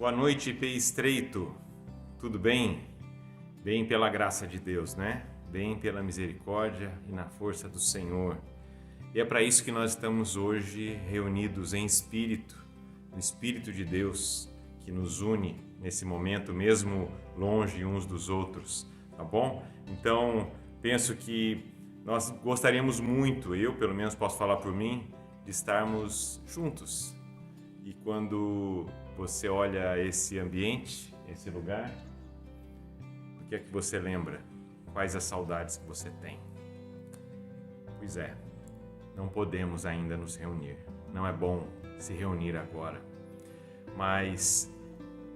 Boa noite, IP Estreito. Tudo bem? Bem pela graça de Deus, né? Bem pela misericórdia e na força do Senhor. E é para isso que nós estamos hoje reunidos em espírito, no Espírito de Deus, que nos une nesse momento, mesmo longe uns dos outros, tá bom? Então, penso que nós gostaríamos muito, eu pelo menos posso falar por mim, de estarmos juntos. E quando você olha esse ambiente, esse lugar, o que é que você lembra? Quais as saudades que você tem? Pois é, não podemos ainda nos reunir. Não é bom se reunir agora. Mas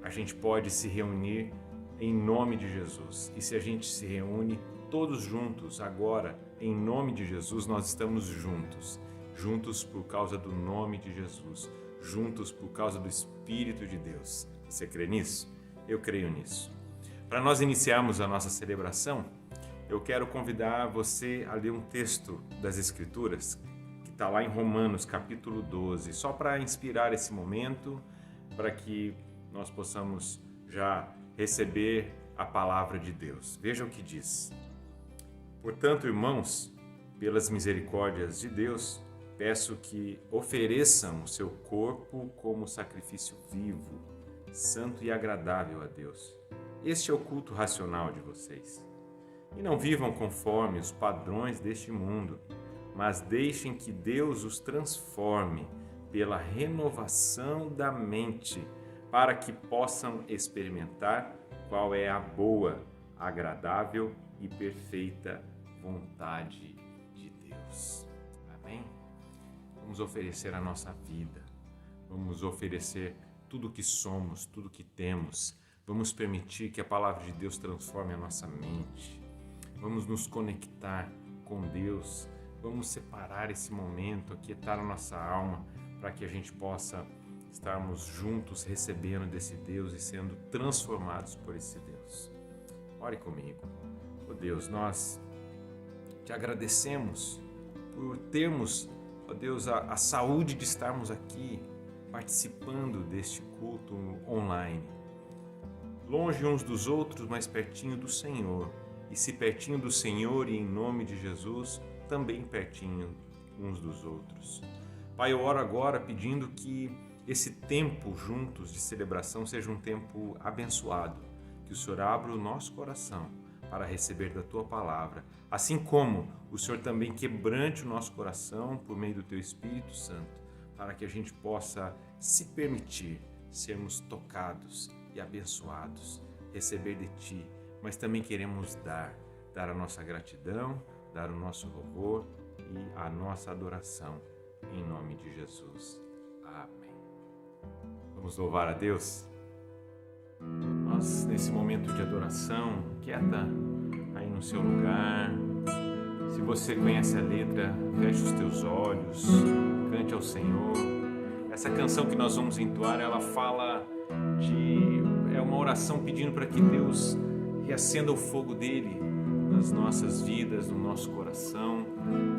a gente pode se reunir em nome de Jesus. E se a gente se reúne todos juntos agora, em nome de Jesus, nós estamos juntos. Juntos por causa do nome de Jesus. Juntos por causa do Espírito de Deus. Você crê nisso? Eu creio nisso. Para nós iniciarmos a nossa celebração, eu quero convidar você a ler um texto das Escrituras que está lá em Romanos, capítulo 12, só para inspirar esse momento, para que nós possamos já receber a palavra de Deus. Veja o que diz. Portanto, irmãos, pelas misericórdias de Deus, peço que ofereçam o seu corpo como sacrifício vivo, santo e agradável a Deus. Este é o culto racional de vocês. E não vivam conforme os padrões deste mundo, mas deixem que Deus os transforme pela renovação da mente, para que possam experimentar qual é a boa, agradável e perfeita vontade de Deus. Amém? Vamos oferecer a nossa vida, vamos oferecer tudo o que somos, tudo o que temos, vamos permitir que a palavra de Deus transforme a nossa mente, vamos nos conectar com Deus, vamos separar esse momento, aquietar a nossa alma, para que a gente possa estarmos juntos recebendo desse Deus e sendo transformados por esse Deus. Ore comigo. Oh Deus, nós te agradecemos por termos, ó Deus, a saúde de estarmos aqui participando deste culto online. Longe uns dos outros, mas pertinho do Senhor. E se pertinho do Senhor e em nome de Jesus, também pertinho uns dos outros. Pai, eu oro agora pedindo que esse tempo juntos de celebração seja um tempo abençoado. Que o Senhor abra o nosso coração para receber da Tua Palavra, assim como o Senhor também quebrante o nosso coração por meio do Teu Espírito Santo, para que a gente possa se permitir sermos tocados e abençoados, receber de Ti, mas também queremos dar a nossa gratidão, dar o nosso louvor e a nossa adoração, em nome de Jesus. Amém. Vamos louvar a Deus? Nós, nesse momento de adoração, quieta aí no seu lugar. Se você conhece a letra, feche os teus olhos, cante ao Senhor. Essa canção que nós vamos entoar, ela fala é uma oração pedindo para que Deus reacenda o fogo dele nas nossas vidas, no nosso coração.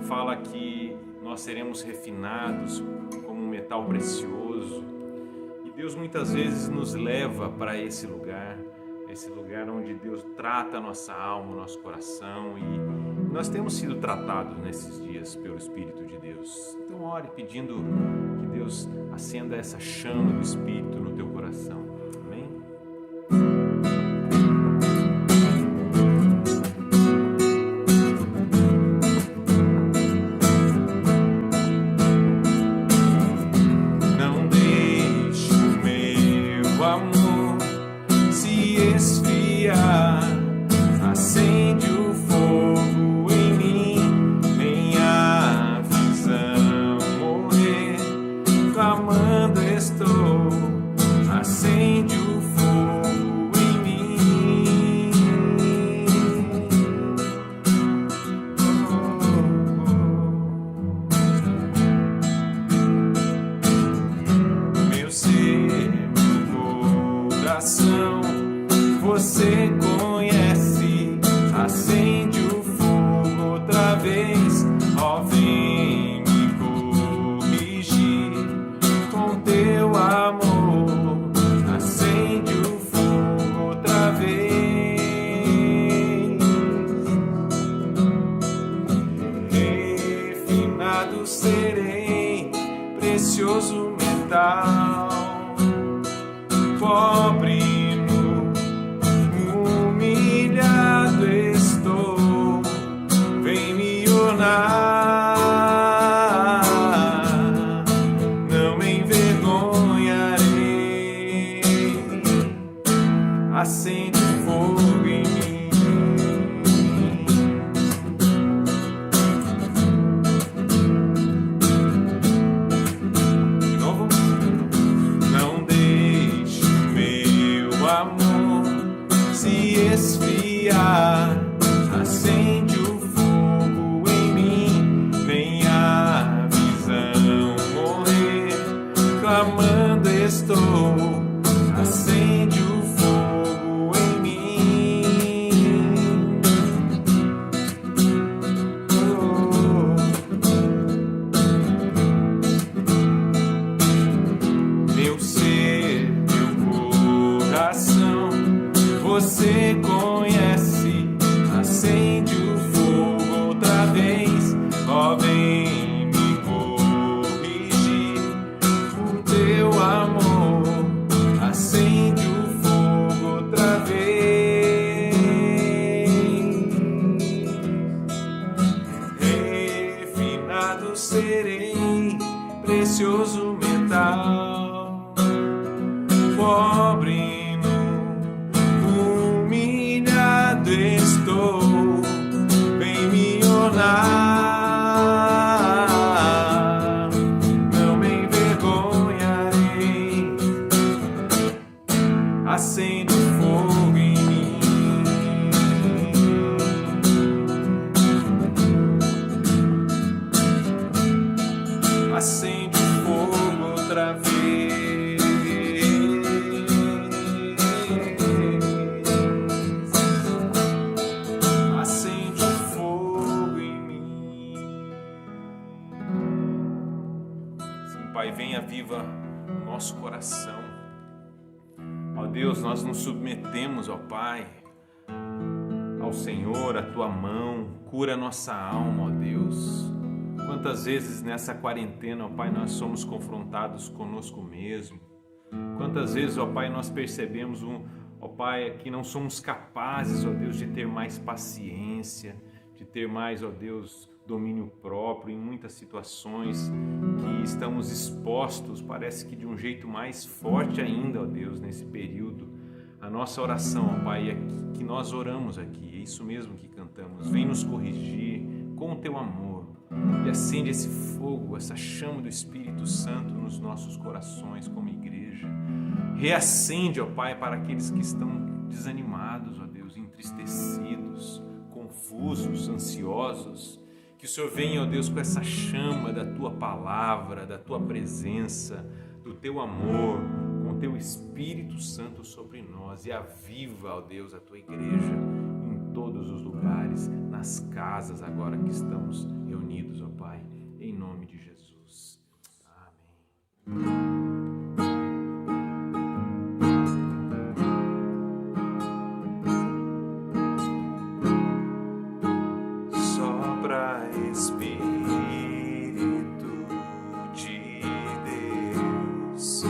Fala que nós seremos refinados como um metal precioso. Deus muitas vezes nos leva para esse lugar onde Deus trata a nossa alma, o nosso coração, e nós temos sido tratados nesses dias pelo Espírito de Deus. Então ore pedindo que Deus acenda essa chama do Espírito no teu coração. Amém? Acende o fogo em mim, minha visão morrer, clamando estou, acende serei precioso metal, pobre nu, humilhado estou, vem me ornar, não me envergonharei, acende fogo em mim. Esfriar, acende o fogo em mim, vem a visão morrer, clamando estou, acende o fogo em mim. Meu ser, meu coração, você conhece, acende o fogo outra vez, ó, vem me corrigir, o teu amor, acende o fogo outra vez, refinado serei, precioso metal, pobre estou, vem me ornar, não me envergonharei, acende o fogo em mim, acende o fogo outra vez. Pai, venha viva o nosso coração. Ó Deus, nós nos submetemos, ó Pai, ao Senhor, a Tua mão, cura a nossa alma, ó Deus. Quantas vezes nessa quarentena, ó Pai, nós somos confrontados conosco mesmo. Quantas vezes, ó Pai, nós percebemos, ó Pai, que não somos capazes, ó Deus, de ter mais paciência, de ter mais, ó Deus, domínio próprio em muitas situações que estamos expostos, parece que de um jeito mais forte ainda, ó Deus, nesse período. A nossa oração, ó Pai, é que nós oramos aqui, é isso mesmo que cantamos. Vem nos corrigir com o Teu amor e acende esse fogo, essa chama do Espírito Santo nos nossos corações como igreja. Reacende, ó Pai, para aqueles que estão desanimados, ó Deus, entristecidos, confusos, ansiosos. Que o Senhor venha, ó Deus, com essa chama da Tua palavra, da Tua presença, do Teu amor, com o Teu Espírito Santo sobre nós e aviva, ó Deus, a Tua igreja em todos os lugares, nas casas agora que estamos reunidos, ó Pai, em nome de Jesus. Amém. Espírito de Deus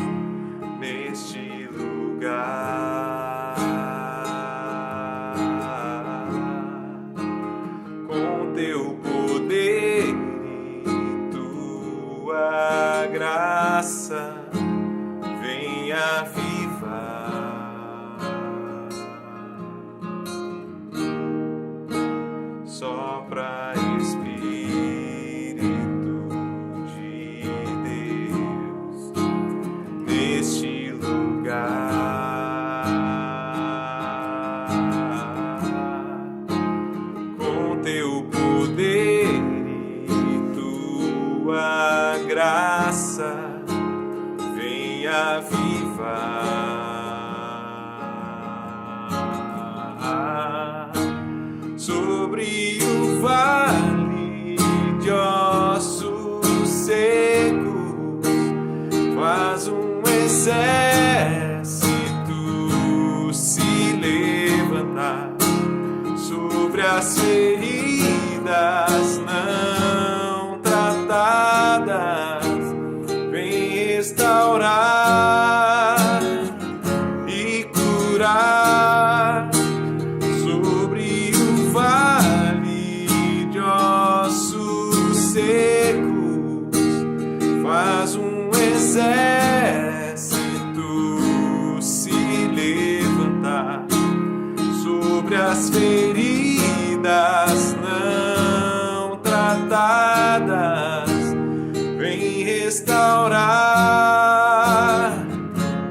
neste lugar, com Teu poder e Tua graça, vem avivar, sopra graça, vem avivar sobre o vale de ossos secos, faz um exército se levantar sobre as feridas não tratadas. vem restaurar e curar sobre o vale de ossos secos. Faz um exército se levantar sobre as feridas não tratadas. Vem restaurar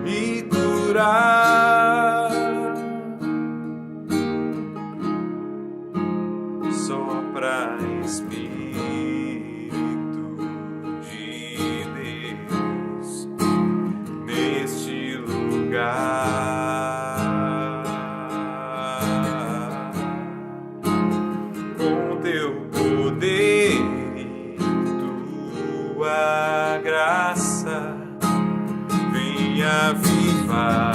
e curar. Sopra Espírito de Deus neste lugar, com teu poder e tua graça, vem avivar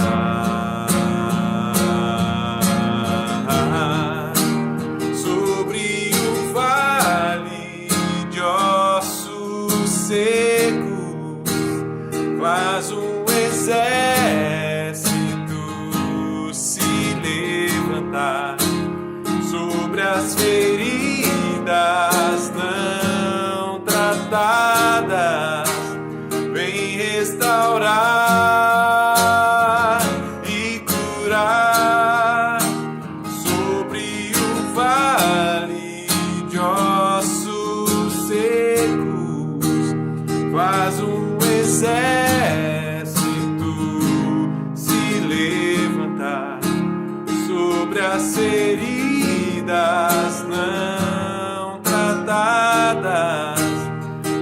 sobre o vale de ossos secos. Faz um exército se levantar sobre as feridas não tratadas. Vem restaurar e curar sobre o vale de ossos secos. Faz um exército se levantar sobre as feridas não tratadas.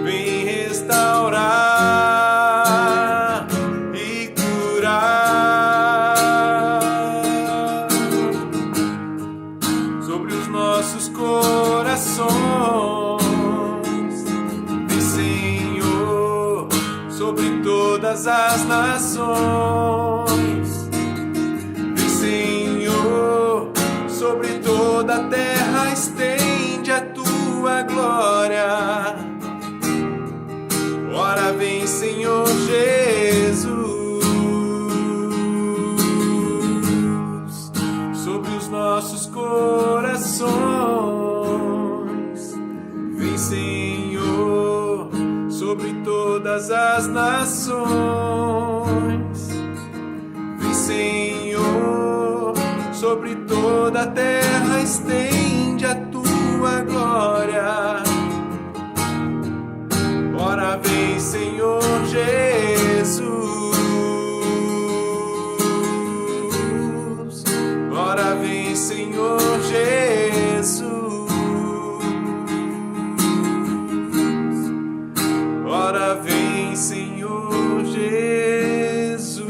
Vem restaurar e curar sobre os nossos corações. Vem, Senhor, sobre todas as nações. Vem, Senhor, sobre toda a terra estende a tua glória. Ora vem, Senhor Jesus, sobre os nossos corações. Vem, Senhor, sobre todas as nações. Vem, Senhor, sobre toda a terra estende a tua glória. Ora vem, Senhor Jesus. Ora vem, Senhor Jesus. Ora vem, Senhor Jesus.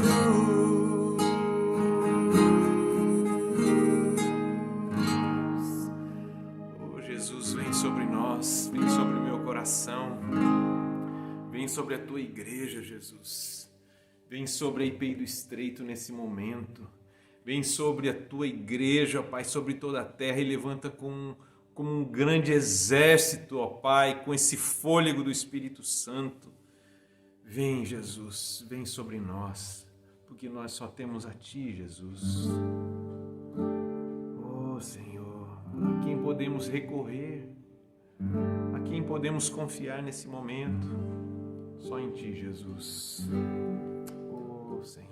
Oh, Jesus, vem sobre nós, vem sobre o meu coração. Vem sobre a tua igreja, Jesus. Vem sobre a IPI do Estreito nesse momento. Vem sobre a tua igreja, ó Pai, sobre toda a terra, e levanta como um grande exército, ó Pai, com esse fôlego do Espírito Santo. Vem, Jesus, vem sobre nós, porque nós só temos a Ti, Jesus. Oh, Senhor, a quem podemos recorrer, a quem podemos confiar nesse momento? Só em Ti, Jesus. Oh, Senhor.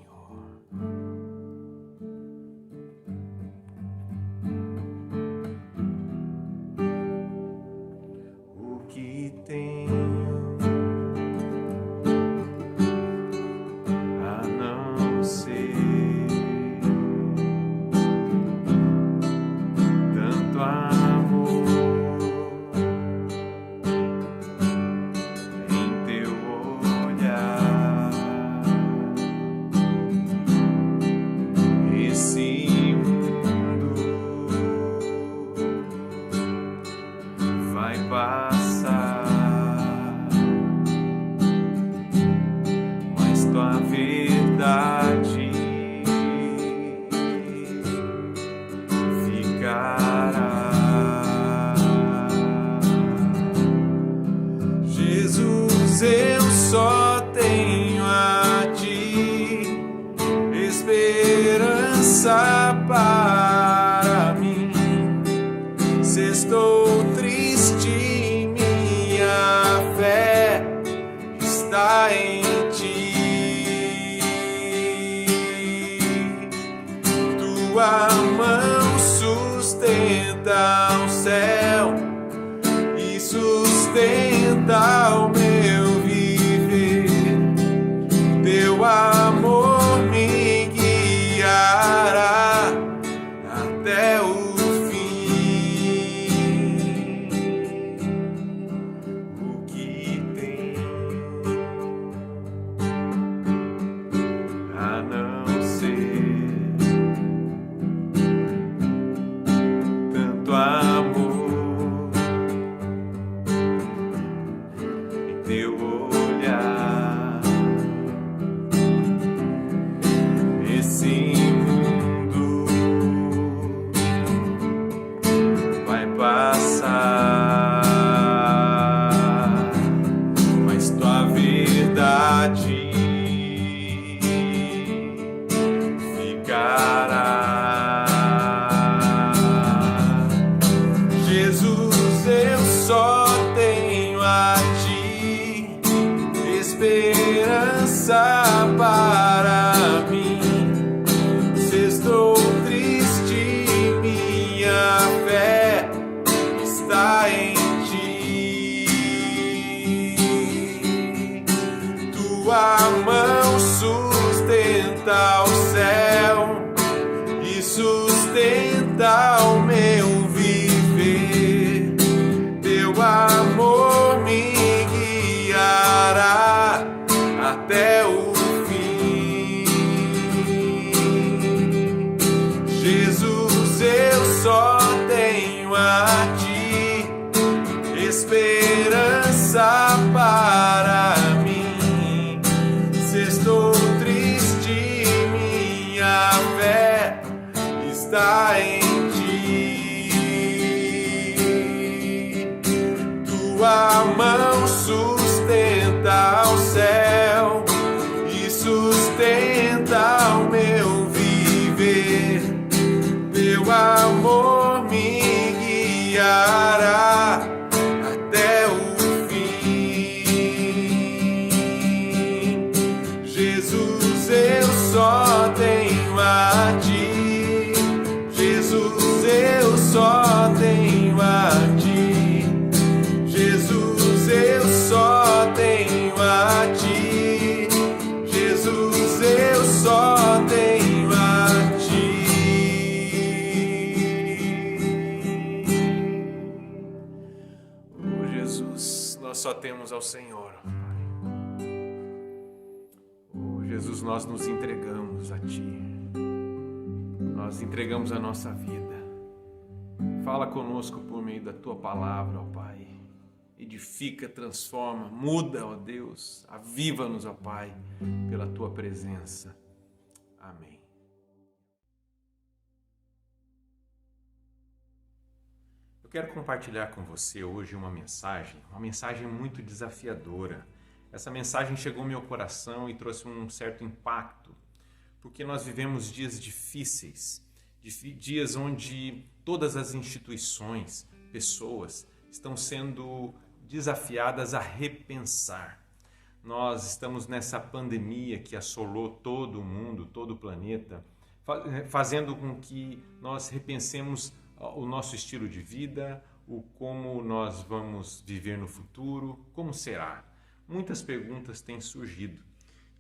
O que tenho a não ser tanto amor em Teu olhar? Jesus, eu só tenho a ti, esperança para mim. Se estou triste, minha fé está em ti. Tua mão sustenta o céu e sustenta o meu viver. Teu amor me guiará até o fim. O que tem a não ser tanto amor em teu olhar? Esse mundo vai passar, mas tua verdade ficará. Jesus, eu só tenho a ti, esperança para mim. Se estou triste, minha fé está em ti. Tua mão sustenta o céu e sustenta o meu viver. Teu amor me guiará até o fim. Jesus, eu só tenho a ti, esperança para mim. Se estou triste, minha fé está em ti. Tua mão sustenta o céu e sustenta o meu viver. Teu amor me guiará até o fim. Jesus, eu só tenho a ti. Jesus, eu só tenho a ti. Jesus, eu só tenho a ti. Jesus, eu só tenho a ti. Oh, Jesus, nós só temos ao Senhor, ó Pai. Oh, Jesus, nós nos entregamos a ti. Nós entregamos a nossa vida. Fala conosco por meio da tua palavra, ó Pai. Edifica, transforma, muda, ó Deus. Aviva-nos, ó Pai, pela tua presença. Amém. Eu quero compartilhar com você hoje uma mensagem muito desafiadora. Essa mensagem chegou ao meu coração e trouxe um certo impacto, porque nós vivemos dias difíceis, dias onde todas as instituições, pessoas, estão sendo desafiadas a repensar. Nós estamos nessa pandemia que assolou todo o mundo, todo o planeta, fazendo com que nós repensemos o nosso estilo de vida, o como nós vamos viver no futuro, como será. Muitas perguntas têm surgido.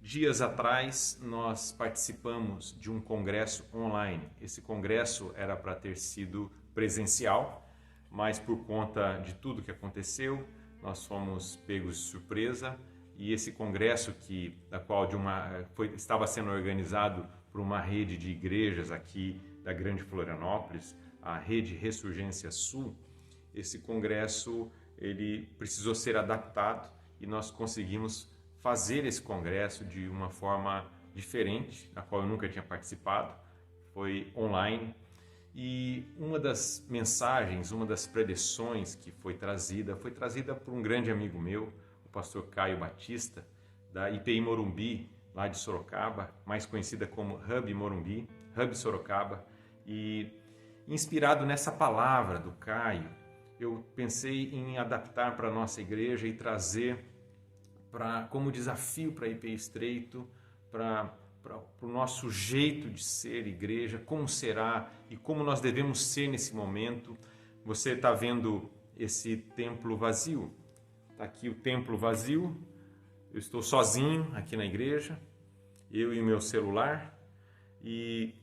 Dias atrás, nós participamos de um congresso online. Esse congresso era para ter sido presencial, mas por conta de tudo que aconteceu, nós fomos pegos de surpresa e esse congresso estava sendo organizado por uma rede de igrejas aqui da Grande Florianópolis, a Rede Ressurgência Sul. Esse congresso ele precisou ser adaptado e nós conseguimos fazer esse congresso de uma forma diferente, na qual eu nunca tinha participado, foi online. E uma das mensagens, uma das preleções que foi trazida por um grande amigo meu, o pastor Caio Batista, da IPI Morumbi, lá de Sorocaba, mais conhecida como Hub Morumbi, Hub Sorocaba. E inspirado nessa palavra do Caio, eu pensei em adaptar para a nossa igreja e trazer como desafio para a IPI Estreito, para o nosso jeito de ser igreja, como será e como nós devemos ser nesse momento. Você está vendo esse templo vazio? Está aqui o templo vazio, eu estou sozinho aqui na igreja, eu e o meu celular, e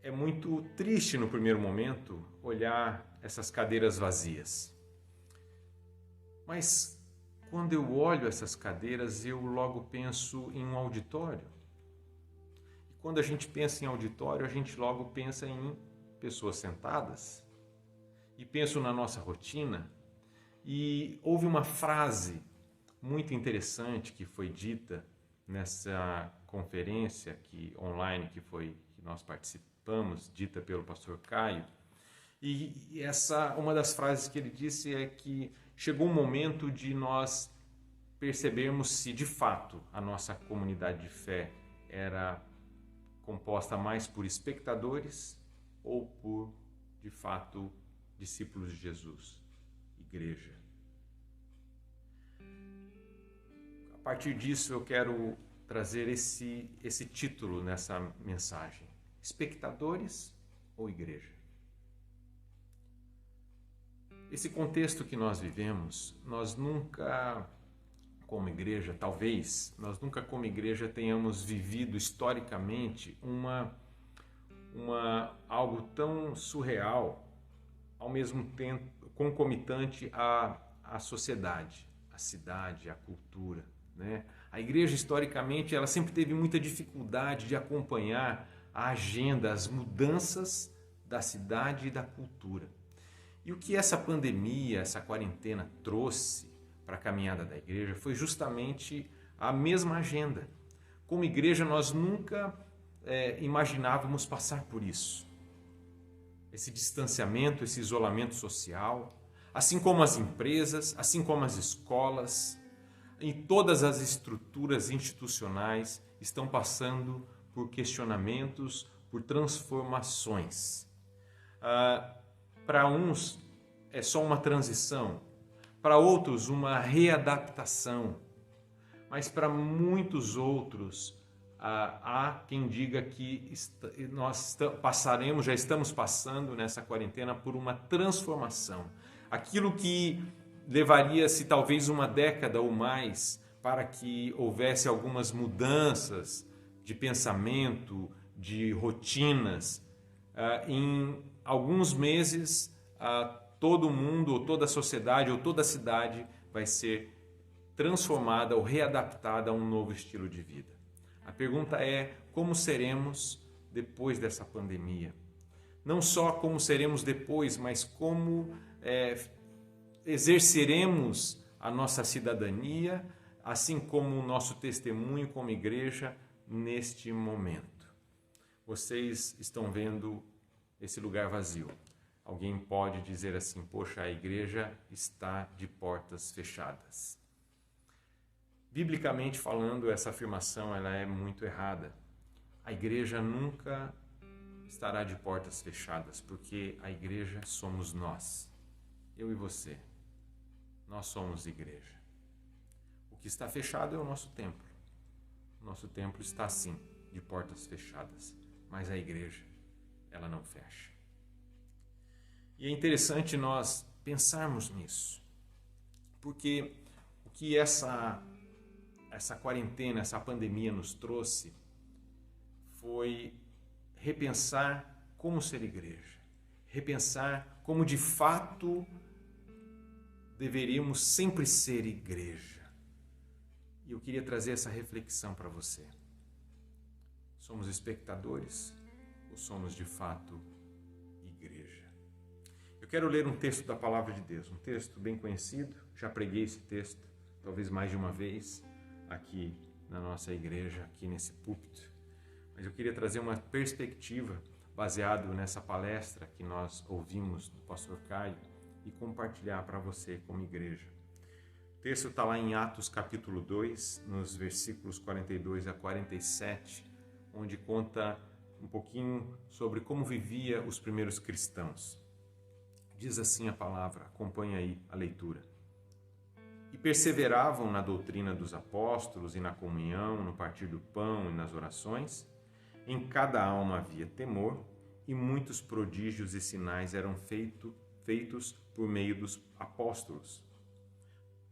é muito triste no primeiro momento olhar essas cadeiras vazias. Mas quando eu olho essas cadeiras, eu logo penso em um auditório. E quando a gente pensa em auditório, a gente logo pensa em pessoas sentadas. E penso na nossa rotina. E houve uma frase muito interessante que foi dita nessa conferência online que nós participamos, dita pelo pastor Caio. E uma das frases que ele disse é que chegou um momento de nós percebermos se de fato a nossa comunidade de fé era composta mais por espectadores ou por, de fato, discípulos de Jesus, igreja. A partir disso eu quero trazer esse título nessa mensagem: espectadores ou igreja? Esse contexto que nós vivemos, nós nunca, como igreja, nós nunca como igreja tenhamos vivido historicamente algo tão surreal, ao mesmo tempo concomitante à sociedade, à cidade, à cultura, né? A igreja, historicamente, ela sempre teve muita dificuldade de acompanhar a agenda, as mudanças da cidade e da cultura. E o que essa pandemia, essa quarentena trouxe para a caminhada da igreja foi justamente a mesma agenda. Como igreja, nós nunca imaginávamos passar por isso. Esse distanciamento, esse isolamento social, assim como as empresas, assim como as escolas, e todas as estruturas institucionais estão passando por questionamentos, por transformações. Para uns é só uma transição, para outros uma readaptação, mas para muitos outros há quem diga que nós já estamos passando nessa quarentena por uma transformação. Aquilo que levaria-se talvez uma década ou mais para que houvesse algumas mudanças de pensamento, de rotinas, em alguns meses, todo mundo, ou toda a sociedade, ou toda a cidade vai ser transformada ou readaptada a um novo estilo de vida. A pergunta é: como seremos depois dessa pandemia? Não só como seremos depois, mas como exerceremos a nossa cidadania, assim como o nosso testemunho como igreja neste momento. Vocês estão vendo esse lugar vazio. Alguém pode dizer assim: poxa, a igreja está de portas fechadas. Biblicamente falando, essa afirmação ela é muito errada. A igreja nunca estará de portas fechadas, porque a igreja somos nós, eu e você. Nós somos igreja. O que está fechado é o nosso templo. O nosso templo está sim de portas fechadas, mas a igreja, ela não fecha. E é interessante nós pensarmos nisso, porque o que essa quarentena, essa pandemia nos trouxe foi repensar como ser igreja, repensar como de fato deveríamos sempre ser igreja. E eu queria trazer essa reflexão para você. Somos espectadores ou somos de fato igreja? Eu quero ler um texto da Palavra de Deus, um texto bem conhecido, já preguei esse texto talvez mais de uma vez aqui na nossa igreja, aqui nesse púlpito. Mas eu queria trazer uma perspectiva baseado nessa palestra que nós ouvimos do pastor Caio e compartilhar para você como igreja. texto está lá em Atos capítulo 2, nos versículos 42 a 47, onde conta um pouquinho sobre como vivia os primeiros cristãos. Diz assim a palavra, acompanha aí a leitura. E perseveravam na doutrina dos apóstolos e na comunhão, no partir do pão e nas orações. Em cada alma havia temor, e muitos prodígios e sinais eram feitos por meio dos apóstolos.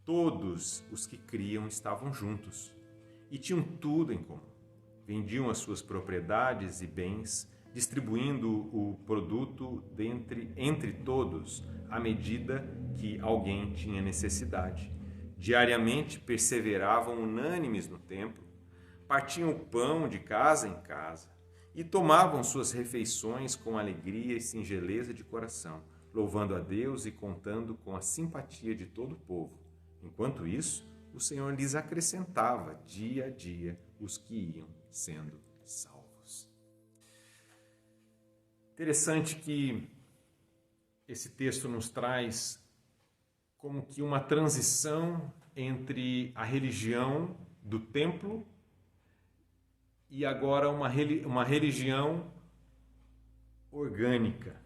Todos os que criam estavam juntos e tinham tudo em comum. Vendiam as suas propriedades e bens, distribuindo o produto entre todos, à medida que alguém tinha necessidade. Diariamente perseveravam unânimes no templo, partiam o pão de casa em casa e tomavam suas refeições com alegria e singeleza de coração, louvando a Deus e contando com a simpatia de todo o povo. Enquanto isso, o Senhor lhes acrescentava dia a dia os que iam sendo salvos. Interessante que esse texto nos traz como que uma transição entre a religião do templo e agora uma religião orgânica,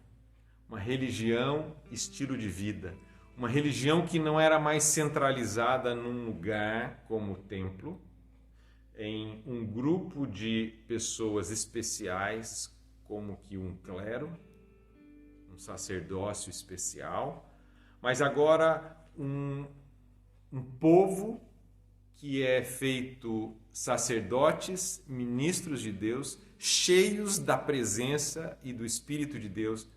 uma religião estilo de vida. Uma religião que não era mais centralizada num lugar como o templo, em um grupo de pessoas especiais, como que um clero, um sacerdócio especial, mas agora um povo que é feito sacerdotes, ministros de Deus, cheios da presença e do Espírito de Deus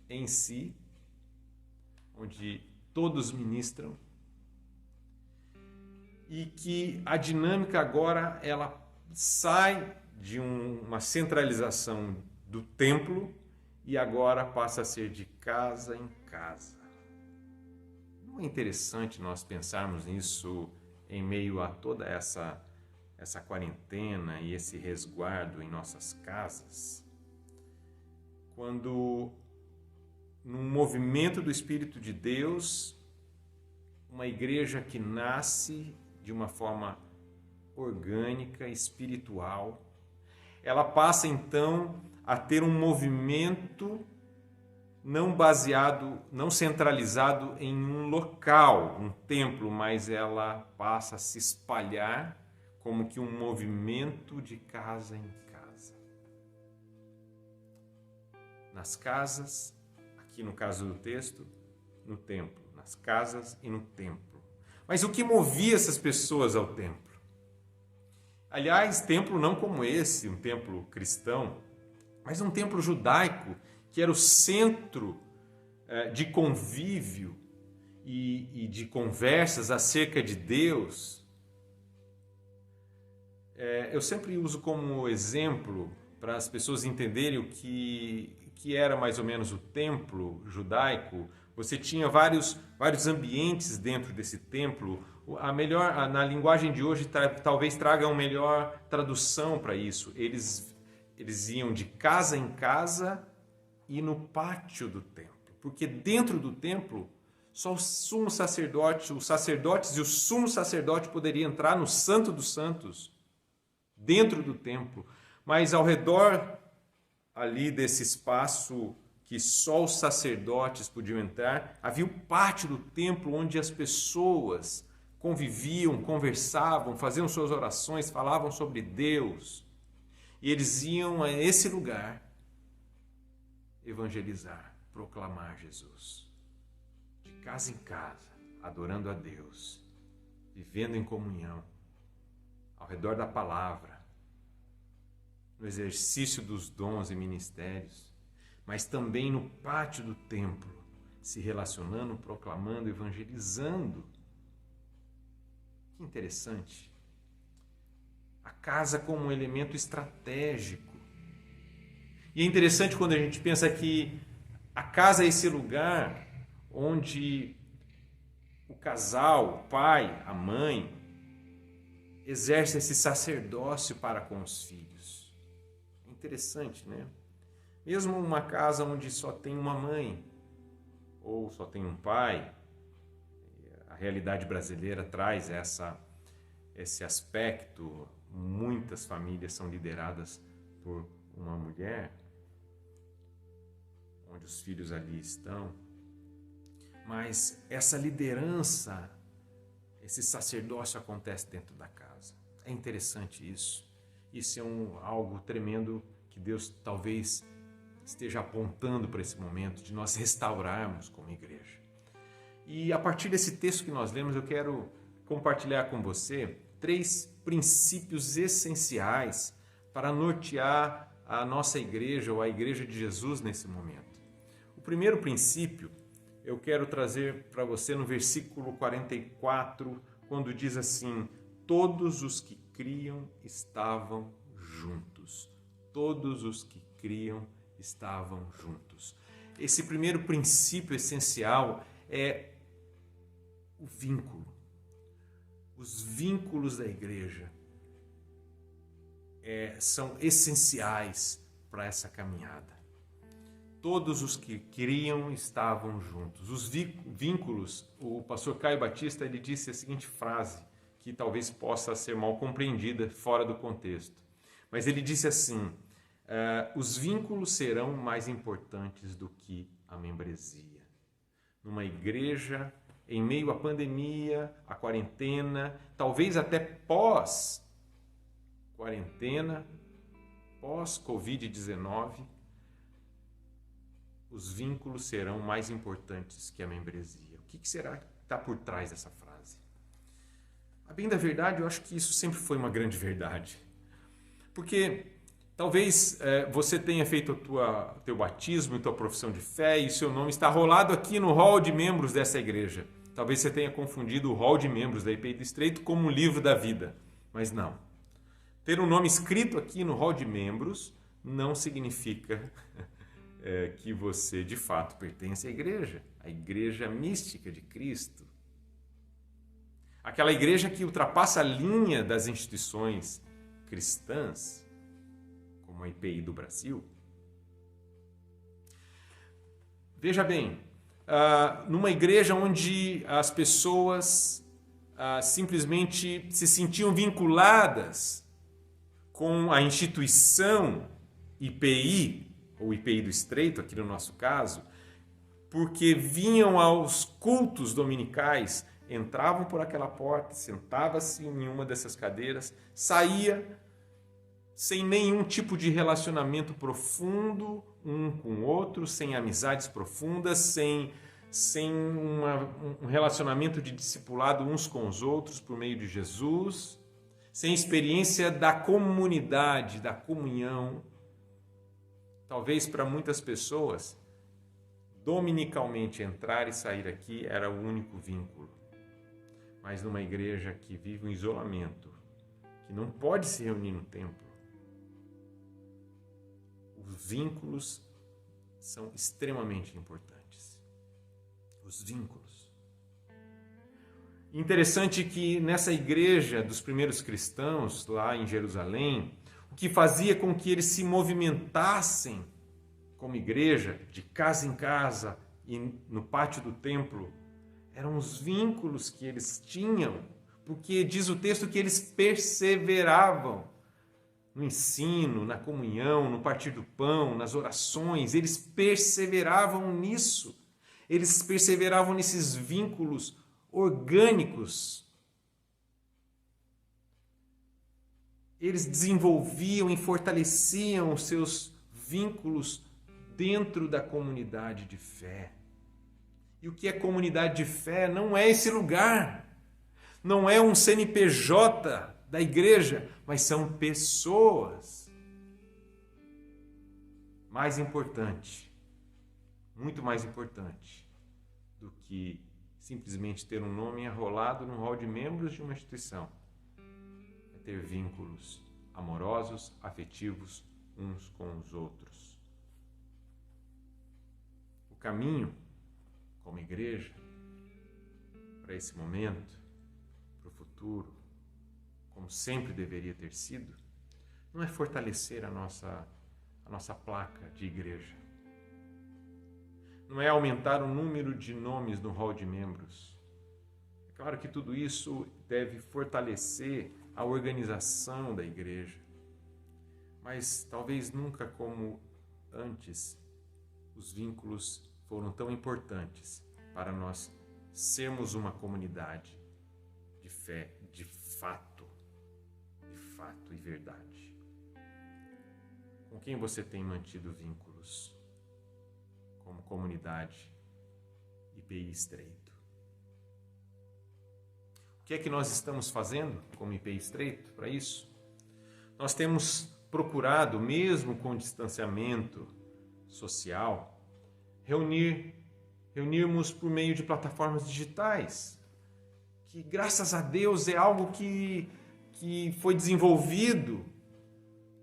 em si, onde todos ministram, e que a dinâmica agora ela sai de uma centralização do templo e agora passa a ser de casa em casa. Não é interessante nós pensarmos nisso em meio a toda essa quarentena e esse resguardo em nossas casas? Quando num movimento do Espírito de Deus, uma igreja que nasce de uma forma orgânica, espiritual, ela passa então a ter um movimento não centralizado em um local, um templo, mas ela passa a se espalhar como que um movimento de casa em casa. Nas casas, aqui no caso do texto, no templo, nas casas e no templo. Mas o que movia essas pessoas ao templo? Aliás, templo não como esse, um templo cristão, mas um templo judaico, que era o centro de convívio e de conversas acerca de Deus. Eu sempre uso como exemplo, para as pessoas entenderem o que era mais ou menos o templo judaico. Você tinha vários ambientes dentro desse templo. Na linguagem de hoje, talvez traga uma melhor tradução para isso. Eles iam de casa em casa e no pátio do templo. Porque dentro do templo, só o sumo sacerdote, os sacerdotes e o sumo sacerdote poderiam entrar no Santo dos Santos, dentro do templo. Mas ao redor ali desse espaço que só os sacerdotes podiam entrar, havia o pátio do templo onde as pessoas conviviam, conversavam, faziam suas orações, falavam sobre Deus. E eles iam a esse lugar evangelizar, proclamar Jesus. De casa em casa, adorando a Deus, vivendo em comunhão, ao redor da palavra, no exercício dos dons e ministérios, mas também no pátio do templo, se relacionando, proclamando, evangelizando. Que interessante. A casa como um elemento estratégico. E é interessante quando a gente pensa que a casa é esse lugar onde o casal, o pai, a mãe, exerce esse sacerdócio para com os filhos. É interessante, né? Mesmo uma casa onde só tem uma mãe ou só tem um pai, a realidade brasileira traz esse aspecto. Muitas famílias são lideradas por uma mulher, onde os filhos ali estão. Mas essa liderança, esse sacerdócio acontece dentro da casa. É interessante isso. Isso é algo tremendo que Deus talvez esteja apontando para esse momento de nós restaurarmos como igreja. E a partir desse texto que nós lemos, eu quero compartilhar com você 3 princípios essenciais para nortear a nossa igreja ou a igreja de Jesus nesse momento. O primeiro princípio eu quero trazer para você no versículo 44, quando diz assim: todos os que criam estavam juntos. Todos os que criam estavam juntos. Esse primeiro princípio essencial é o vínculo. Os vínculos da igreja são essenciais para essa caminhada. Todos os que criam estavam juntos. Os vínculos, o pastor Caio Batista, ele disse a seguinte frase, que talvez possa ser mal compreendida fora do contexto. Mas ele disse assim: os vínculos serão mais importantes do que a membresia. Numa igreja, em meio à pandemia, à quarentena, talvez até pós-quarentena, pós-Covid-19, os vínculos serão mais importantes que a membresia. O que será que está por trás dessa frase? A bem da verdade, eu acho que isso sempre foi uma grande verdade. Porque talvez você tenha feito o teu batismo, a tua profissão de fé e seu nome está rolado aqui no hall de membros dessa igreja. Talvez você tenha confundido o hall de membros da IPI do Estreito como o livro da vida. Mas não. Ter um nome escrito aqui no hall de membros não significa que você de fato pertence à igreja mística de Cristo. Aquela igreja que ultrapassa a linha das instituições cristãs, como a IPI do Brasil. Veja bem, numa igreja onde as pessoas simplesmente se sentiam vinculadas com a instituição IPI, ou IPI do Estreito, aqui no nosso caso, porque vinham aos cultos dominicais, entravam por aquela porta, sentava-se em uma dessas cadeiras, saía sem nenhum tipo de relacionamento profundo um com o outro, sem amizades profundas, sem um relacionamento de discipulado uns com os outros por meio de Jesus, sem experiência da comunidade, da comunhão. Talvez para muitas pessoas, dominicalmente entrar e sair aqui era o único vínculo. Mas numa igreja que vive um isolamento, que não pode se reunir no templo, os vínculos são extremamente importantes. Os vínculos. Interessante que nessa igreja dos primeiros cristãos, lá em Jerusalém, o que fazia com que eles se movimentassem como igreja, de casa em casa e no pátio do templo, eram os vínculos que eles tinham, porque diz o texto que eles perseveravam no ensino, na comunhão, no partir do pão, nas orações, eles perseveravam nisso. Eles perseveravam nesses vínculos orgânicos. Eles desenvolviam e fortaleciam os seus vínculos dentro da comunidade de fé. E o que é comunidade de fé? Não é esse lugar. Não é um CNPJ da igreja, mas são pessoas. Mais importante, muito mais importante do que simplesmente ter um nome enrolado no hall de membros de uma instituição. É ter vínculos amorosos, afetivos uns com os outros. O caminho, como igreja, para esse momento, para o futuro, como sempre deveria ter sido, não é fortalecer a nossa placa de igreja. Não é aumentar o número de nomes no hall de membros. É Claro que tudo isso deve fortalecer a organização da igreja, mas talvez nunca como antes os vínculos foram tão importantes para nós sermos uma comunidade de fé, de fato e verdade. Com quem você tem mantido vínculos como comunidade IPI Estreito? O que é que nós estamos fazendo como IPI Estreito para isso? Nós temos procurado, mesmo com distanciamento social, reunirmos por meio de plataformas digitais, que graças a Deus é algo que foi desenvolvido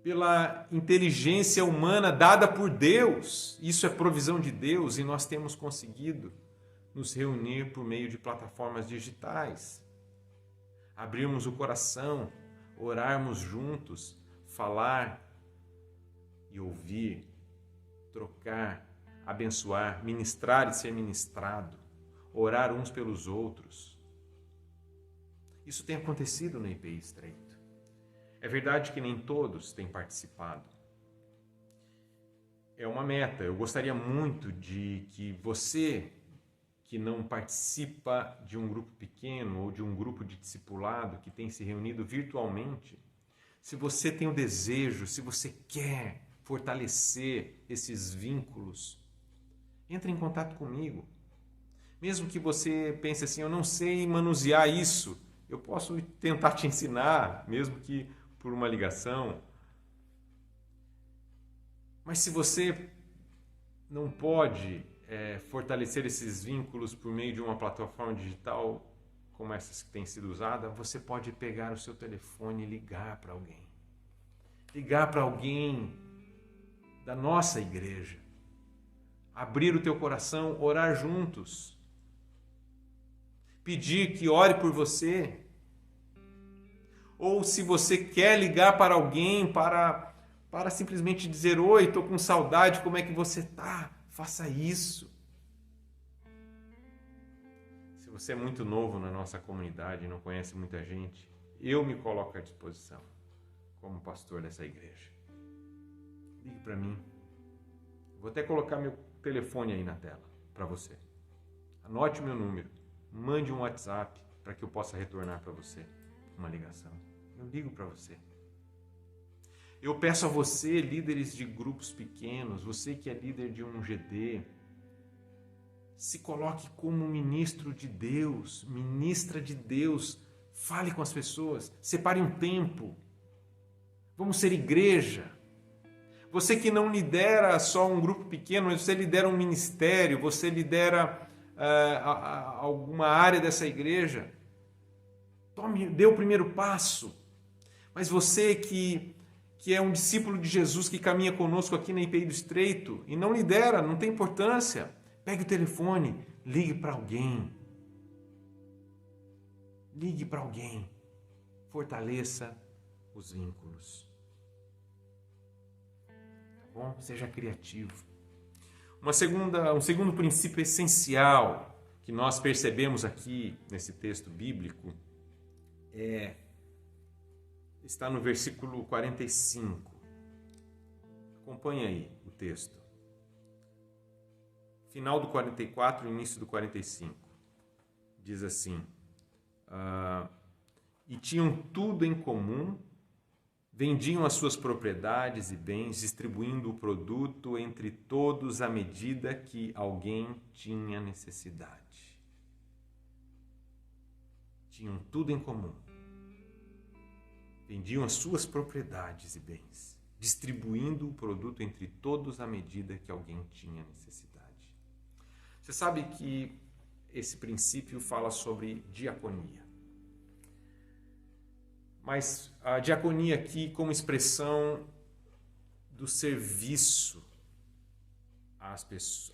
pela inteligência humana dada por Deus. Isso é provisão de Deus e nós temos conseguido nos reunir por meio de plataformas digitais. Abrirmos o coração, orarmos juntos, falar e ouvir, trocar, abençoar, ministrar e ser ministrado, orar uns pelos outros. Isso tem acontecido no IPI Estreito. É verdade que nem todos têm participado. É uma meta. Eu gostaria muito de que você que não participa de um grupo pequeno ou de um grupo de discipulado que tem se reunido virtualmente, se você tem o desejo, se você quer fortalecer esses vínculos, entre em contato comigo. Mesmo que você pense assim, eu não sei manusear isso, eu posso tentar te ensinar, mesmo que por uma ligação. Mas se você não pode fortalecer esses vínculos por meio de uma plataforma digital como essas que tem sido usada, você pode pegar o seu telefone e ligar para alguém. Ligar para alguém da nossa igreja. Abrir o teu coração, orar juntos. Pedir que ore por você. Ou se você quer ligar para alguém para simplesmente dizer: oi, estou com saudade, como é que você está? Faça isso. Se você é muito novo na nossa comunidade e não conhece muita gente, eu me coloco à disposição como pastor dessa igreja. Ligue para mim. Vou até colocar meu telefone aí na tela para você. Anote o meu número. Mande um WhatsApp para que eu possa retornar para você uma ligação. Eu ligo para você. Eu peço a você, líderes de grupos pequenos, você que é líder de um GD, se coloque como ministro de Deus, ministra de Deus. Fale com as pessoas. Separe um tempo. Vamos ser igreja. Você que não lidera só um grupo pequeno, mas você lidera um ministério, você lidera alguma área dessa igreja, dê o primeiro passo. Mas você que é um discípulo de Jesus, que caminha conosco aqui na IPI do Estreito e não lidera, não tem importância, pegue o telefone, ligue para alguém. Ligue para alguém. Fortaleça os vínculos. Tá bom? Seja criativo. Um segundo princípio essencial que nós percebemos aqui nesse texto bíblico está no versículo 45. Acompanhe aí o texto. Final do 44, início do 45. Diz assim: e tinham tudo em comum, vendiam as suas propriedades e bens, distribuindo o produto entre todos à medida que alguém tinha necessidade. Tinham tudo em comum. Vendiam as suas propriedades e bens, distribuindo o produto entre todos à medida que alguém tinha necessidade. Você sabe que esse princípio fala sobre diaconia. Mas a diaconia aqui como expressão do serviço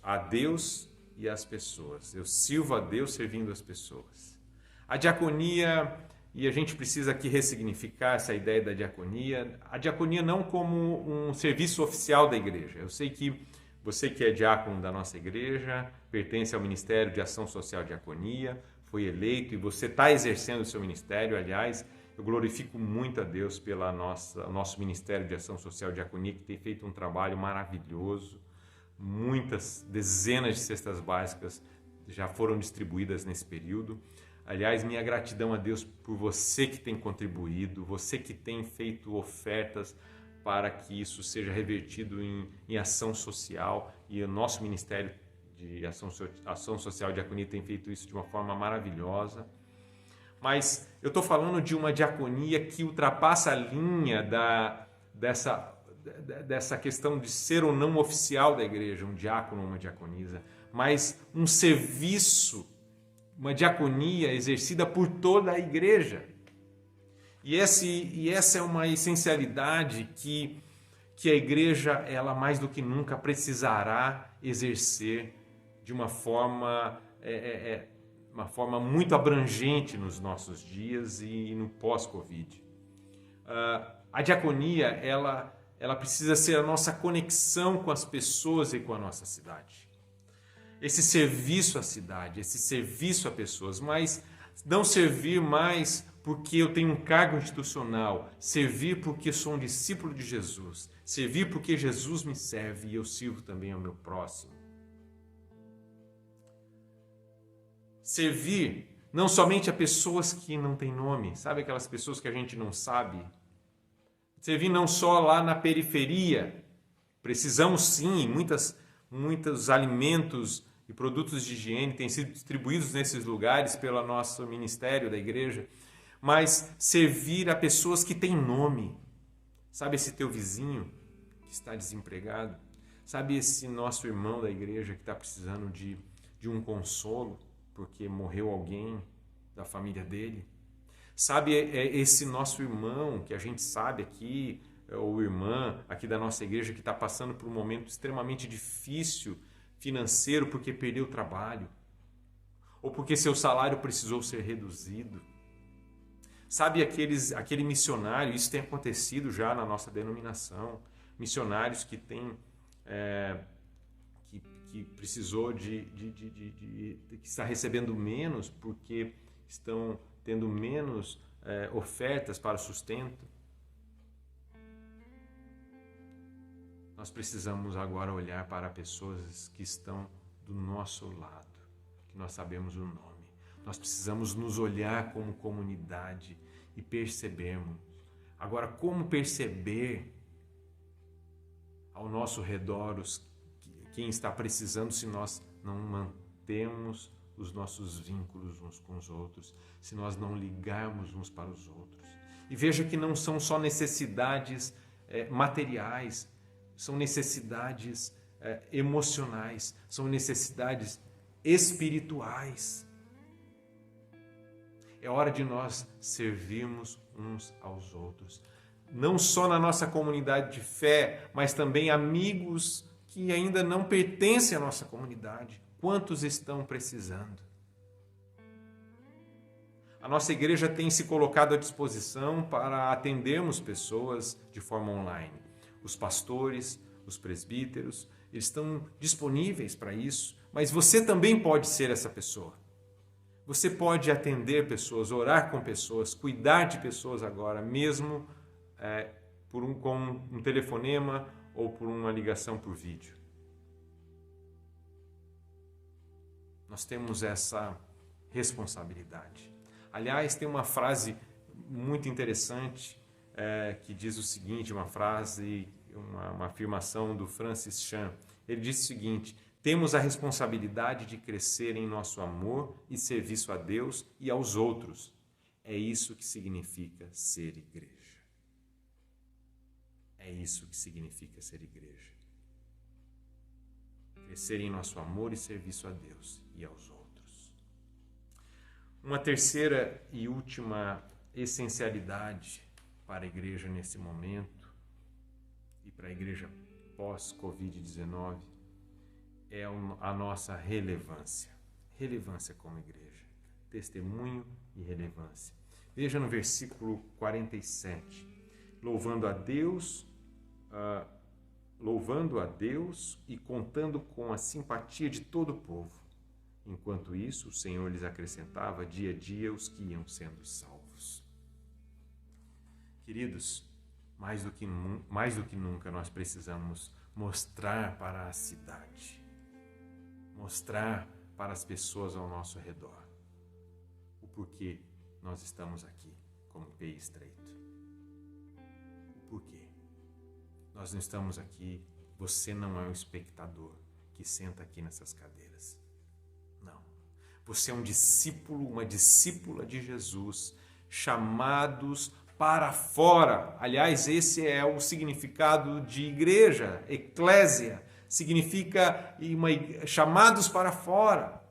a Deus e às pessoas. Eu sirvo a Deus servindo as pessoas. A diaconia, e a gente precisa aqui ressignificar essa ideia da diaconia, a diaconia não como um serviço oficial da igreja. Eu sei que você que é diácono da nossa igreja, pertence ao Ministério de Ação Social e Diaconia, foi eleito e você está exercendo o seu ministério. Aliás, eu glorifico muito a Deus pelo nosso Ministério de Ação Social e Diaconia, que tem feito um trabalho maravilhoso. Muitas dezenas de cestas básicas já foram distribuídas nesse período. Aliás, minha gratidão a Deus por você que tem contribuído, você que tem feito ofertas para que isso seja revertido em ação social, e o nosso Ministério de Ação Social e Diaconia tem feito isso de uma forma maravilhosa. Mas eu estou falando de uma diaconia que ultrapassa a linha dessa questão de ser ou não oficial da igreja, um diácono ou uma diaconisa, mas um serviço, uma diaconia exercida por toda a igreja. E essa é uma essencialidade que a igreja, ela mais do que nunca precisará exercer de uma forma muito abrangente nos nossos dias e no pós-Covid. A diaconia, ela precisa ser a nossa conexão com as pessoas e com a nossa cidade. Esse serviço à cidade, esse serviço a pessoas, mas não servir mais porque eu tenho um cargo institucional, servir porque sou um discípulo de Jesus, servir porque Jesus me serve e eu sirvo também ao meu próximo. Servir não somente a pessoas que não têm nome, sabe aquelas pessoas que a gente não sabe? Servir não só lá na periferia, precisamos sim, muitos alimentos e produtos de higiene têm sido distribuídos nesses lugares pelo nosso ministério da igreja, mas servir a pessoas que têm nome. Sabe esse teu vizinho que está desempregado? Sabe esse nosso irmão da igreja que está precisando de um consolo porque morreu alguém da família dele? Sabe esse nosso irmão que a gente sabe aqui, ou irmã aqui da nossa igreja que está passando por um momento extremamente difícil financeiro porque perdeu o trabalho, ou porque seu salário precisou ser reduzido? Sabe aquele missionário, isso tem acontecido já na nossa denominação, missionários que têm que precisou que está recebendo menos porque estão tendo menos ofertas para o sustento. Nós precisamos agora olhar para pessoas que estão do nosso lado, que nós sabemos o nome. Nós precisamos nos olhar como comunidade e percebermos. Agora, como perceber ao nosso redor quem está precisando se nós não mantemos os nossos vínculos uns com os outros, se nós não ligarmos uns para os outros? E veja que não são só necessidades materiais, são necessidades emocionais, são necessidades espirituais. É hora de nós servirmos uns aos outros. Não só na nossa comunidade de fé, mas também amigos que ainda não pertencem à nossa comunidade. Quantos estão precisando? A nossa igreja tem se colocado à disposição para atendermos pessoas de forma online. Os pastores, os presbíteros, eles estão disponíveis para isso, mas você também pode ser essa pessoa. Você pode atender pessoas, orar com pessoas, cuidar de pessoas agora, mesmo com um telefonema ou por uma ligação por vídeo. Nós temos essa responsabilidade. Aliás, tem uma frase muito interessante que diz o seguinte, uma afirmação do Francis Chan. Ele diz o seguinte: temos a responsabilidade de crescer em nosso amor e serviço a Deus e aos outros. É isso que significa ser igreja. É isso que significa ser igreja. Crescer em nosso amor e serviço a Deus e aos outros. Uma terceira e última essencialidade para a igreja nesse momento e para a igreja pós-Covid-19 é a nossa relevância. Relevância como igreja. Testemunho e relevância. Veja no versículo 47. Louvando a Deus e contando com a simpatia de todo o povo. Enquanto isso, o Senhor lhes acrescentava dia a dia os que iam sendo salvos. Queridos, mais do que nunca nós precisamos mostrar para a cidade, mostrar para as pessoas ao nosso redor o porquê nós estamos aqui como P Estreito. O porquê. Nós não estamos aqui, você não é um espectador que senta aqui nessas cadeiras. Não. Você é um discípulo, uma discípula de Jesus, chamados para fora. Aliás, esse é o significado de igreja, eclésia, significa chamados para fora.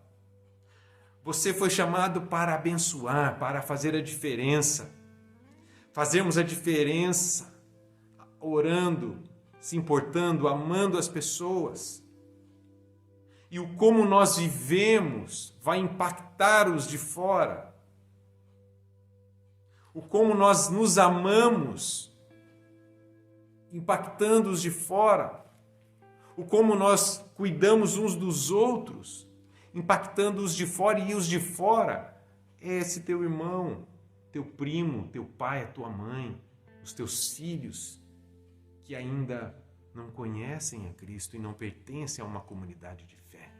Você foi chamado para abençoar, para fazer a diferença. Fazermos a diferença orando, se importando, amando as pessoas. E o como nós vivemos vai impactar os de fora. O como nós nos amamos, impactando os de fora. O como nós cuidamos uns dos outros, impactando os de fora. E os de fora é esse teu irmão, teu primo, teu pai, a tua mãe, os teus filhos que ainda não conhecem a Cristo e não pertencem a uma comunidade de fé.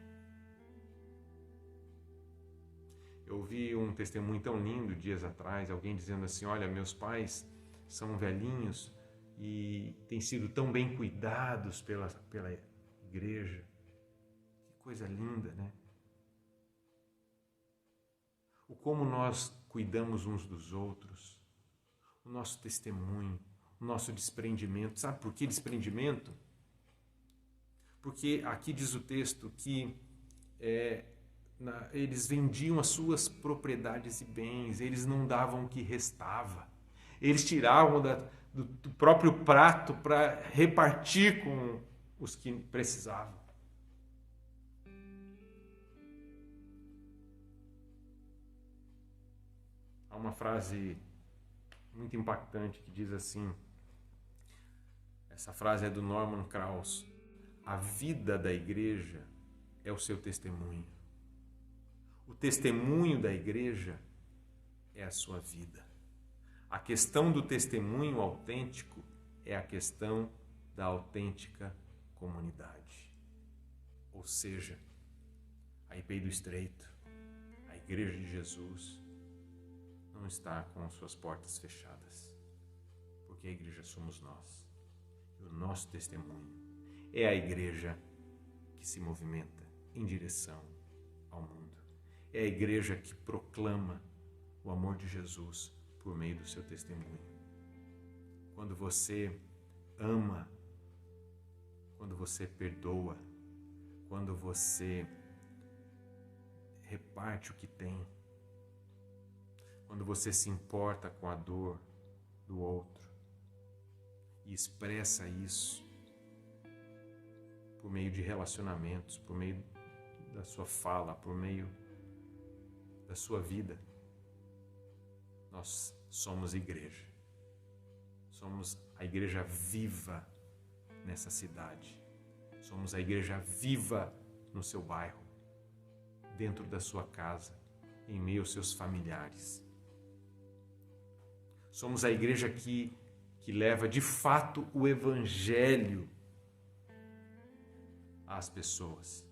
Eu ouvi um testemunho tão lindo dias atrás, alguém dizendo assim, olha, meus pais são velhinhos e têm sido tão bem cuidados pela igreja. Que coisa linda, né? O como nós cuidamos uns dos outros, o nosso testemunho, o nosso desprendimento. Sabe por que desprendimento? Porque aqui diz o texto que eles vendiam as suas propriedades e bens, eles não davam o que restava. Eles tiravam do próprio prato para repartir com os que precisavam. Há uma frase muito impactante que diz assim, essa frase é do Norman Krauss: a vida da igreja é o seu testemunho. O testemunho da igreja é a sua vida. A questão do testemunho autêntico é a questão da autêntica comunidade. Ou seja, a IPI do Estreito, a Igreja de Jesus, não está com suas portas fechadas, porque a igreja somos nós. E o nosso testemunho é a igreja que se movimenta em direção ao mundo. É a igreja que proclama o amor de Jesus por meio do seu testemunho. Quando você ama, quando você perdoa, quando você reparte o que tem, quando você se importa com a dor do outro e expressa isso por meio de relacionamentos, por meio da sua fala, por meio da sua vida, nós somos igreja. Somos a igreja viva nessa cidade. Somos a igreja viva no seu bairro, dentro da sua casa, em meio aos seus familiares. Somos a igreja que leva de fato o evangelho às pessoas.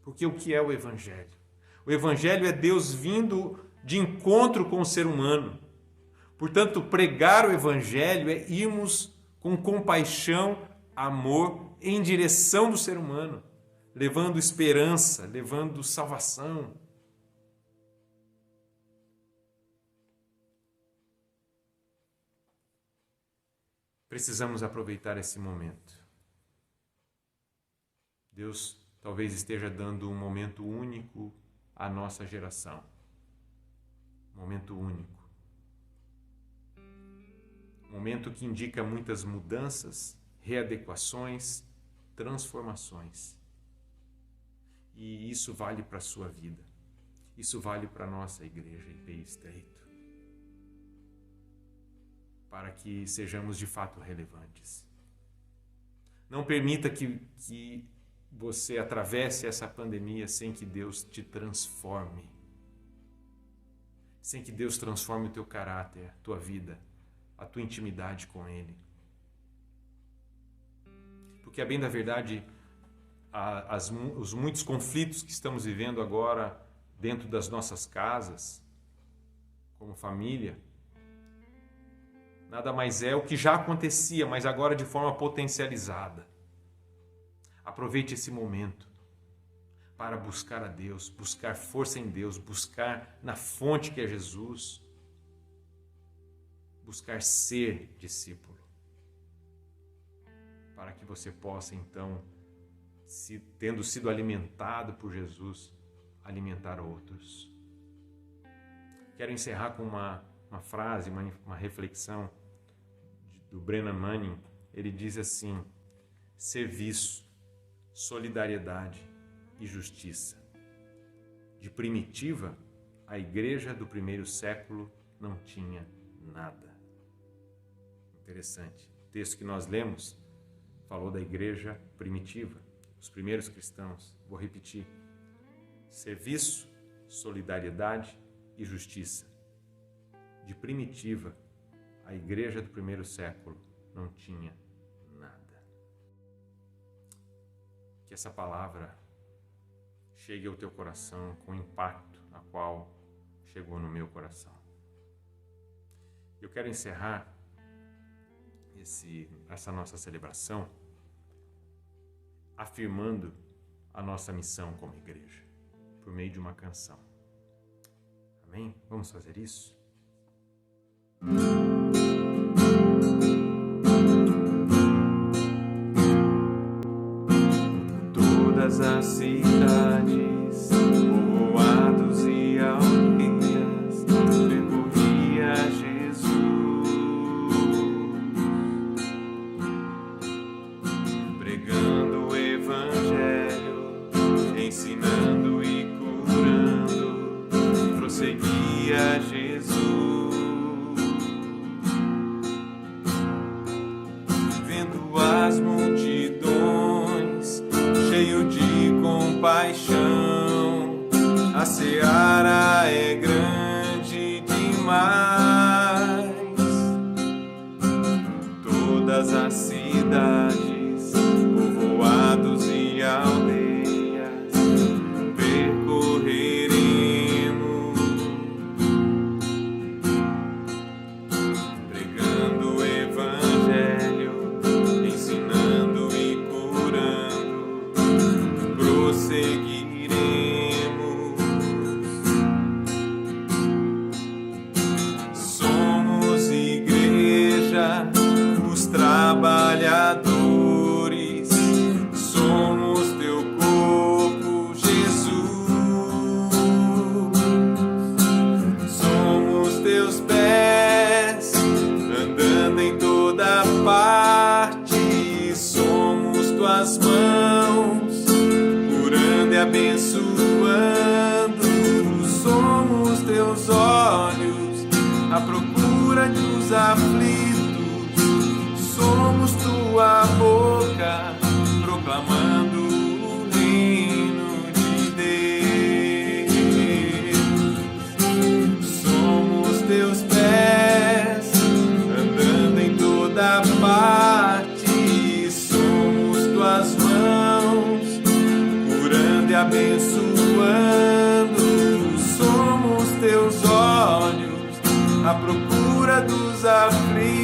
Porque o que é o evangelho? O evangelho é Deus vindo de encontro com o ser humano. Portanto, pregar o evangelho é irmos com compaixão, amor, em direção do ser humano, levando esperança, levando salvação. Precisamos aproveitar esse momento. Deus talvez esteja dando um momento único à nossa geração. Momento único. Momento que indica muitas mudanças, readequações, transformações. E isso vale para a sua vida. Isso vale para a nossa igreja IPI Estreito. Para que sejamos de fato relevantes. Não permita que você atravesse essa pandemia sem que Deus te transforme. Sem que Deus transforme o teu caráter, a tua vida, a tua intimidade com Ele. Porque, a bem da verdade, os muitos conflitos que estamos vivendo agora dentro das nossas casas, como família, nada mais é o que já acontecia, mas agora de forma potencializada. Aproveite esse momento para buscar a Deus, buscar força em Deus, buscar na fonte que é Jesus, buscar ser discípulo, para que você possa então, tendo sido alimentado por Jesus, alimentar outros. Quero encerrar com uma frase, uma reflexão do Brennan Manning. Ele diz assim: serviço, solidariedade e justiça. De primitiva, a igreja do primeiro século não tinha nada. Interessante. O texto que nós lemos falou da igreja primitiva, os primeiros cristãos. Vou repetir: serviço, solidariedade e justiça. De primitiva, a igreja do primeiro século não tinha nada. Que essa palavra chegue ao teu coração com o impacto a qual chegou no meu coração. Eu quero encerrar essa nossa celebração afirmando a nossa missão como igreja, por meio de uma canção. Amém? Vamos fazer isso? Todas as cidades, povoados e aldeias, percorria Jesus, pregando o Evangelho, ensinando e curando, prosseguia Jesus. As multidões, cheio de compaixão, a seara é grande demais. Todas as cidades, povoados e aldeias, percorreremos, pregando o Evangelho, ensinando e curando, prosseguiremos. Somos igreja, os trabalhadores, somos teu corpo, Jesus. Somos teus pés, andando em toda parte, somos tuas mãos, curando e abençoando. Somos teus olhos, à procura dos aflitos, somos tua boca, proclamando o reino de Deus. Somos teus pés, andando em toda parte, somos tuas mãos, curando e abençoando. Somos teus olhos, à procura dos aflitos,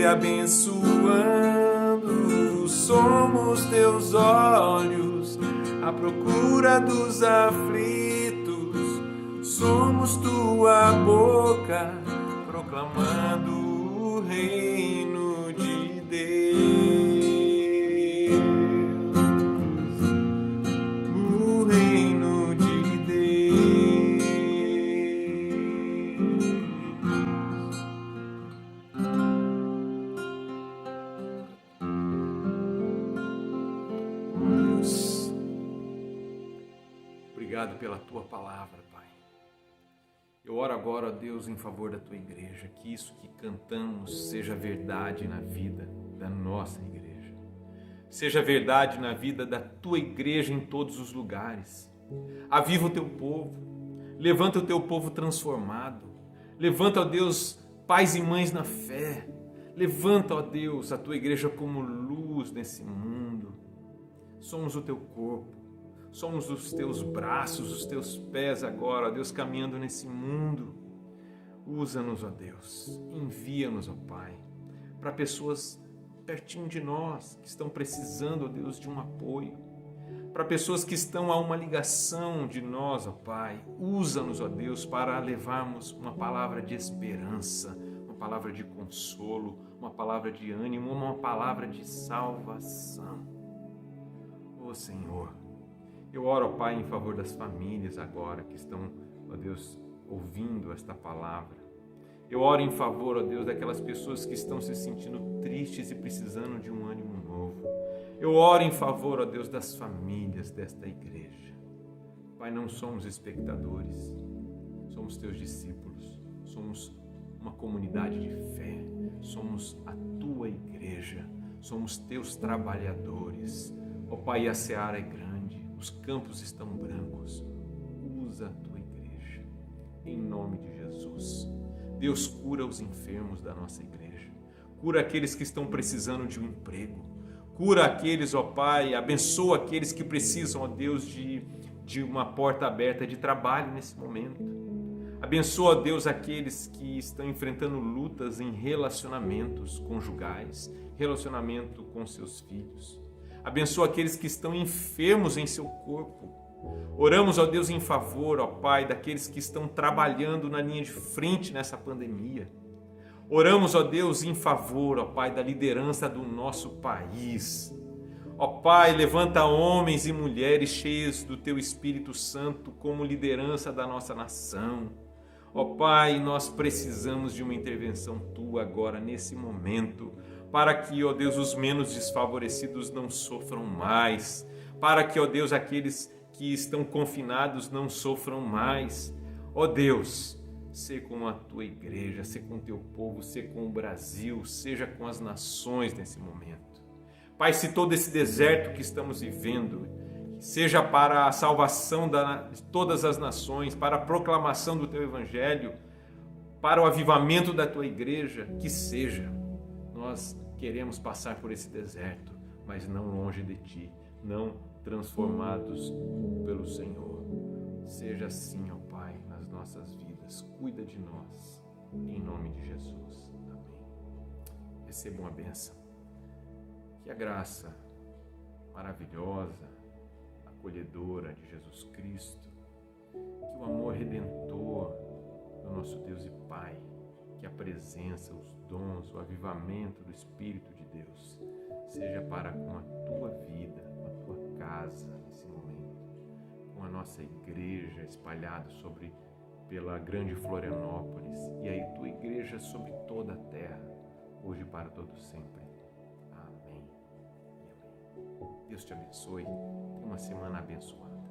abençoando. Somos teus olhos à procura dos aflitos. Somos tua boca proclamando o reino de Deus. O reino de Deus. Deus, obrigado pela tua palavra, Pai. Eu oro agora, ó Deus, em favor da tua igreja, que isso que cantamos seja verdade na vida da nossa igreja. Seja verdade na vida da tua igreja em todos os lugares. Aviva o teu povo, levanta o teu povo transformado. Levanta, ó Deus, pais e mães na fé. Levanta, ó Deus, a tua igreja como luz nesse mundo. Somos o teu corpo. Somos os teus braços, os teus pés agora, ó Deus, caminhando nesse mundo. Usa-nos, ó Deus, envia-nos, ó Pai, para pessoas pertinho de nós, que estão precisando, ó Deus, de um apoio. Para pessoas que estão a uma ligação de nós, ó Pai. Usa-nos, ó Deus, para levarmos uma palavra de esperança, uma palavra de consolo, uma palavra de ânimo, uma palavra de salvação. Ó Senhor, eu oro, ó Pai, em favor das famílias agora que estão, ó Deus, ouvindo esta palavra. Eu oro em favor, ó Deus, daquelas pessoas que estão se sentindo tristes e precisando de um ânimo novo. Eu oro em favor, ó Deus, das famílias desta igreja. Pai, não somos espectadores, somos teus discípulos, somos uma comunidade de fé, somos a tua igreja, somos teus trabalhadores. Ó Pai, a seara é grande. Os campos estão brancos. Usa a tua igreja, em nome de Jesus. Deus, cura os enfermos da nossa igreja. Cura aqueles que estão precisando de um emprego. Cura aqueles, ó Pai, abençoa aqueles que precisam, ó Deus, de uma porta aberta de trabalho nesse momento. Abençoa, ó Deus, aqueles que estão enfrentando lutas em relacionamentos conjugais, relacionamento com seus filhos. Abençoa aqueles que estão enfermos em seu corpo. Oramos, ó Deus, em favor, ó Pai, daqueles que estão trabalhando na linha de frente nessa pandemia. Oramos, ó Deus, em favor, ó Pai, da liderança do nosso país. Ó Pai, levanta homens e mulheres cheios do Teu Espírito Santo como liderança da nossa nação. Ó Pai, nós precisamos de uma intervenção Tua agora, nesse momento, para que, ó Deus, os menos desfavorecidos não sofram mais, para que, ó Deus, aqueles que estão confinados não sofram mais. Ó Deus, sê com a tua igreja, sê com o teu povo, sê com o Brasil, seja com as nações nesse momento. Pai, se todo esse deserto que estamos vivendo seja para a salvação de todas as nações, para a proclamação do teu evangelho, para o avivamento da tua igreja, que seja. Nós queremos passar por esse deserto, mas não longe de ti, não transformados pelo Senhor. Seja assim, ó Pai, nas nossas vidas. Cuida de nós, em nome de Jesus. Amém. Recebam a bênção. Que a graça maravilhosa, acolhedora de Jesus Cristo, que o amor redentor do nosso Deus e Pai, que a presença, os dons, o avivamento do Espírito de Deus seja para com a tua vida, com a tua casa nesse momento, com a nossa igreja espalhada pela grande Florianópolis e aí tua igreja sobre toda a terra, hoje e para todo sempre. Amém e amém. Deus te abençoe. Tenha uma semana abençoada.